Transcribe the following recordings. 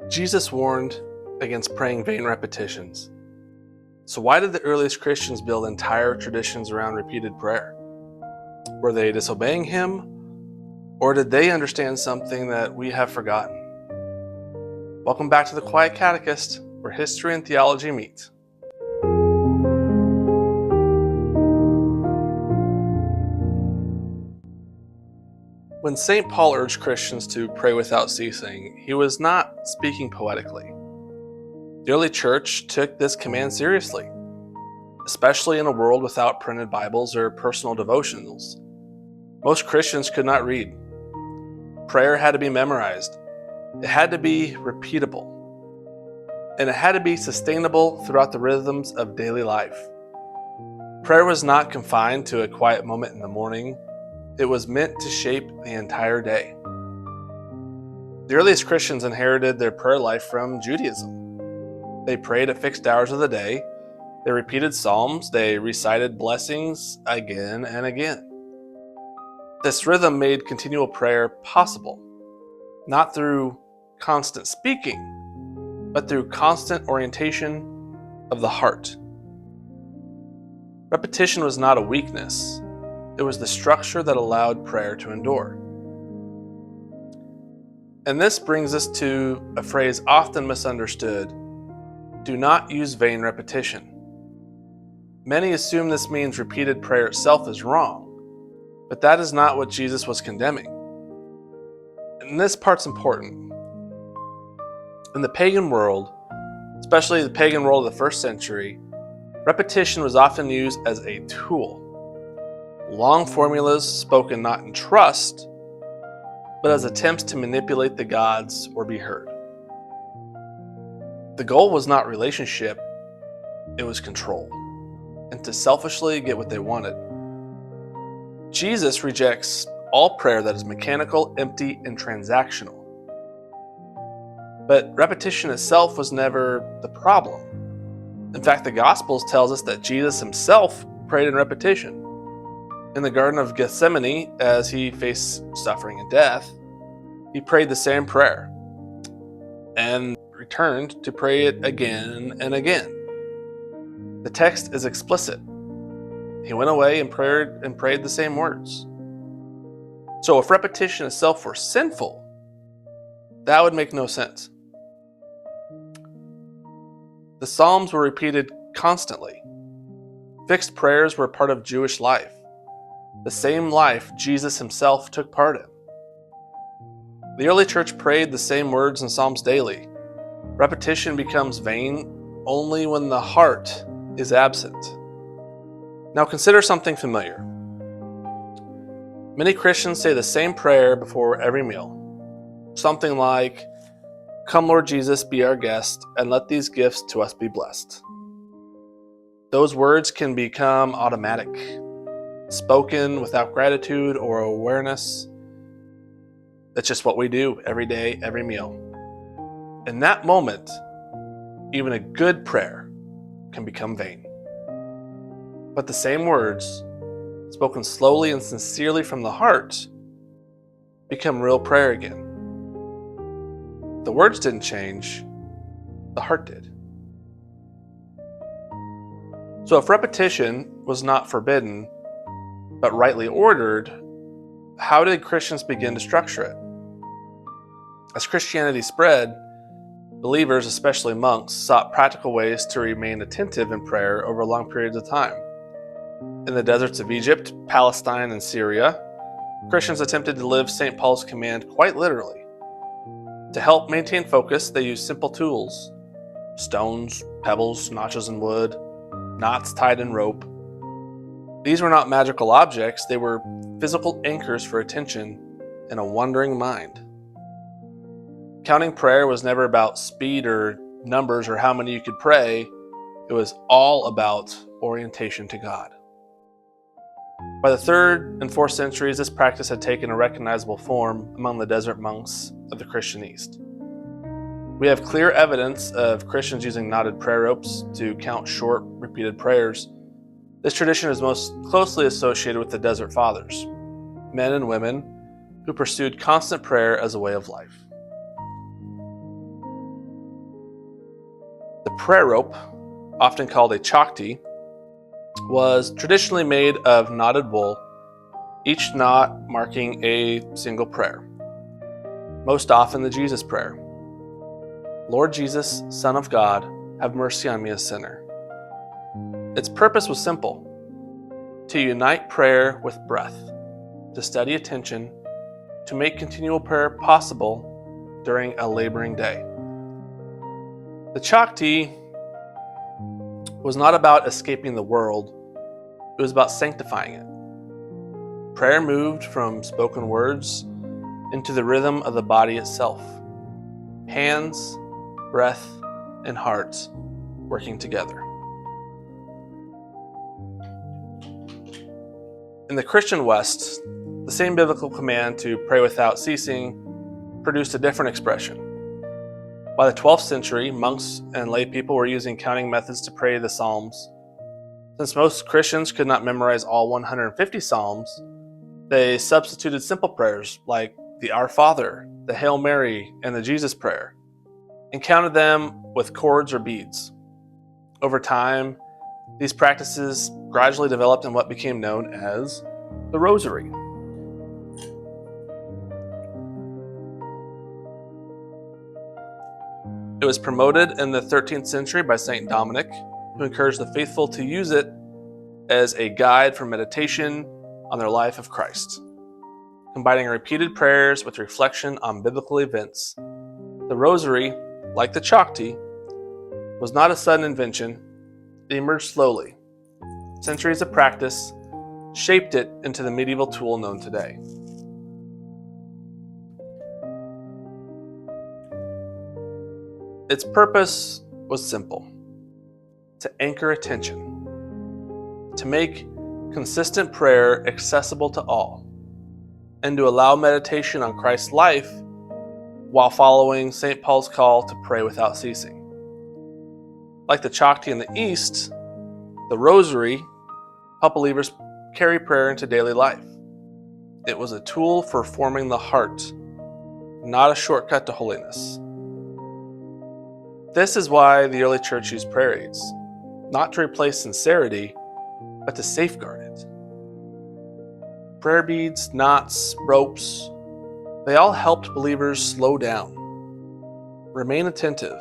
Jesus warned against praying vain repetitions. So why did the earliest Christians build entire traditions around repeated prayer? Were they disobeying him, or did they understand something that we have forgotten? Welcome back to the Quiet Catechist, where history and theology meet. When St. Paul urged Christians to pray without ceasing, he was not speaking poetically. The early church took this command seriously, especially in a world without printed Bibles or personal devotionals. Most Christians could not read. Prayer had to be memorized. It had to be repeatable. And it had to be sustainable throughout the rhythms of daily life. Prayer was not confined to a quiet moment in the morning. It was meant to shape the entire day. The earliest Christians inherited their prayer life from Judaism. They prayed at fixed hours of the day. They repeated psalms. They recited blessings again and again. This rhythm made continual prayer possible, not through constant speaking, but through constant orientation of the heart. Repetition was not a weakness. It was the structure that allowed prayer to endure. And this brings us to a phrase often misunderstood: do not use vain repetition. Many assume this means repeated prayer itself is wrong, but that is not what Jesus was condemning. And this part's important. In the pagan world, especially the pagan world of the first century, repetition was often used as a tool. Long formulas spoken not in trust, but as attempts to manipulate the gods or be heard. The goal was not relationship, it was control, and to selfishly get what they wanted. Jesus rejects all prayer that is mechanical, empty, and transactional. But repetition itself was never the problem. In fact, the Gospels tells us that Jesus himself prayed in repetition. In the Garden of Gethsemane, as he faced suffering and death, he prayed the same prayer and returned to pray it again and again. The text is explicit. He went away and prayed the same words. So if repetition itself were sinful, that would make no sense. The Psalms were repeated constantly. Fixed prayers were part of Jewish life, the same life Jesus himself took part in. The early church prayed the same words and psalms daily. Repetition becomes vain only when the heart is absent. Now consider something familiar. Many Christians say the same prayer before every meal. Something like, "Come Lord Jesus, be our guest, and let these gifts to us be blessed." Those words can become automatic, spoken without gratitude or awareness. That's just what we do every day, every meal. In that moment, even a good prayer can become vain. But the same words, spoken slowly and sincerely from the heart, become real prayer again. The words didn't change, the heart did. So if repetition was not forbidden, but rightly ordered, how did Christians begin to structure it? As Christianity spread, believers, especially monks, sought practical ways to remain attentive in prayer over long periods of time. In the deserts of Egypt, Palestine, and Syria, Christians attempted to live St. Paul's command quite literally. To help maintain focus, they used simple tools: stones, pebbles, notches in wood, knots tied in rope. These were not magical objects, they were physical anchors for attention and a wandering mind. Counting prayer was never about speed or numbers or how many you could pray. It was all about orientation to God. By the 3rd and 4th centuries, this practice had taken a recognizable form among the desert monks of the Christian East. We have clear evidence of Christians using knotted prayer ropes to count short, repeated prayers. This tradition is most closely associated with the Desert Fathers, men and women who pursued constant prayer as a way of life. The prayer rope, often called a chokti, was traditionally made of knotted wool, each knot marking a single prayer, most often the Jesus prayer. Lord Jesus, Son of God, have mercy on me, a sinner. Its purpose was simple: to unite prayer with breath, to steady attention, to make continual prayer possible during a laboring day. The chokti was not about escaping the world, it was about sanctifying it. Prayer moved from spoken words into the rhythm of the body itself. Hands, breath, and heart working together. In the Christian West, the same biblical command to pray without ceasing produced a different expression. By the 12th century, monks and lay people were using counting methods to pray the Psalms. Since most Christians could not memorize all 150 Psalms, they substituted simple prayers like the Our Father, the Hail Mary, and the Jesus Prayer, and counted them with cords or beads. Over time, these practices gradually developed in what became known as the Rosary. It was promoted in the 13th century by St. Dominic, who encouraged the faithful to use it as a guide for meditation on their life of Christ. Combining repeated prayers with reflection on biblical events, the Rosary, like the chokti, was not a sudden invention. It emerged slowly. Centuries of practice shaped it into the medieval tool known today. Its purpose was simple: to anchor attention, to make consistent prayer accessible to all, and to allow meditation on Christ's life while following St. Paul's call to pray without ceasing. Like the chokti in the East, the Rosary helped believers carry prayer into daily life. It was a tool for forming the heart, not a shortcut to holiness. This is why the early church used prayer aids, not to replace sincerity, but to safeguard it. Prayer beads, knots, ropes, they all helped believers slow down, remain attentive,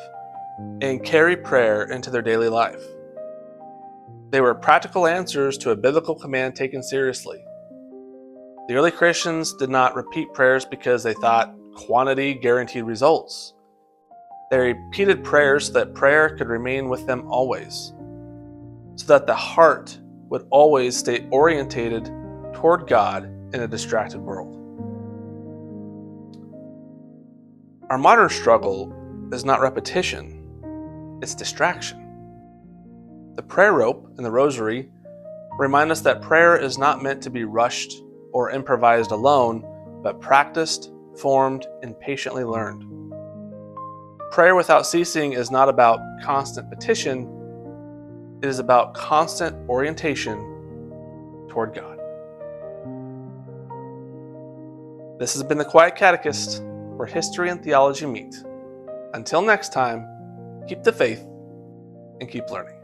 and carry prayer into their daily life. They were practical answers to a biblical command taken seriously. The early Christians did not repeat prayers because they thought quantity guaranteed results. They repeated prayers so that prayer could remain with them always, so that the heart would always stay orientated toward God in a distracted world. Our modern struggle is not repetition, it's distraction. The prayer rope and the Rosary remind us that prayer is not meant to be rushed or improvised alone, but practiced, formed, and patiently learned. Prayer without ceasing is not about constant petition, it is about constant orientation toward God. This has been the Quiet Catechist, where history and theology meet. Until next time, keep the faith and keep learning.